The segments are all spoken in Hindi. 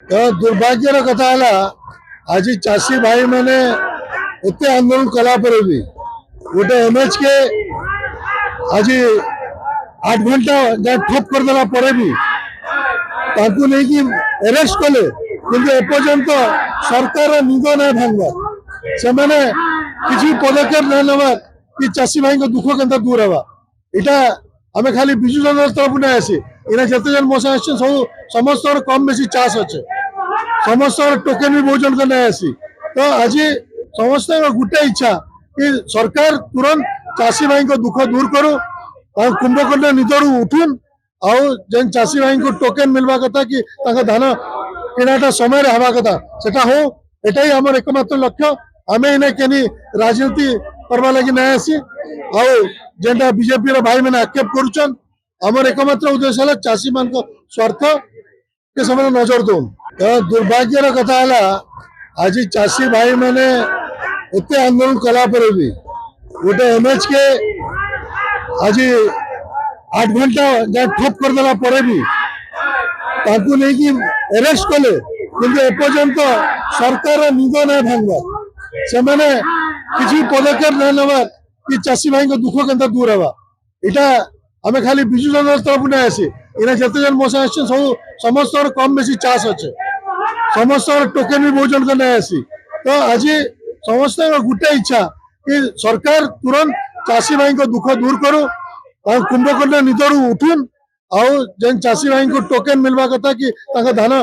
तो दुर्भाग्यर कथा है आज चाषी भाई मैंने एत आंदोलन कलापर भी गोटे एमएच के आज 8 घंटा ठप करदेला भी नहीं अरेस्ट कले कि एपर्यंत सरकार निद ना भांगवा से मैंने किसी पदक्षेप ना नवा कि चाषी भाई दुख के दूर हवा यहाँ आम खाली विजु जनता तरफ नहीं आसी इना जिते जन मो सब समस्त कम बेसी चाष अच्छे समस्त टोकेन भी बहुत जन नहीं आसी तो आज समस्त गोटे इच्छा कि सरकार तुरंत चाषी भाई दुख दूर करू कुंभकर्ण निदर उठुन आउ जेन चाषी भाई को टोकेन मिलवा कथा कि धान किनाटा समय हवा कथा सेटा हो एटा ही आम एकमात्र लक्ष्य आम इना केनी राजनीति करवा लगी नहीं आसी आउ जेनटा बीजेपी भाई मैंने आक्षेप करुचन आमर एकमात्र उद्देश्य है चाषी मान स्वार्थ के समय नजर दौन तो दुर्भाग्यर कथा है आज चाषी भाई मैंने एत आंदोलन कलापर भी गोटे एमएच के आज 8 घंटा ठप करदेला भी नहीं अरेस्ट कले कि एपर्यंत सरकार निद ना भांगवा से मैंने किसी पदक्षेप ना नवा कि चाषी भाई दुख के दूर हवा यहाँ आम खाली विजु जनता तरफ नहीं आसी इना जिते जन मो सब समस्त कम बेसी चाष अच्छे समस्त टोकेन भी बहुत जन नहीं आसी तो आज समस्त गोटे इच्छा कि सरकार तुरंत चाषी भाई दुख दूर करू कुंभकर्ण निदर उठुन आउ जेन चाषी भाई को टोकेन मिलवा कथा कि धान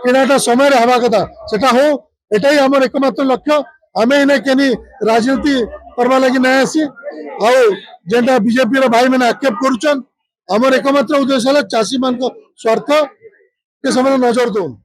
किनाटा समय हवा कथा सेटा हो एटा ही आमर एकमात्र लक्ष्य आम इना केनी राजनीति करवा लगी नहीं आसी आउ जेनटा बीजेपी भाई मैंने आक्षेप करुचन आमर एकमात्र उद्देश्य है चाषी मान स्वार्थ के समय नजर दौन।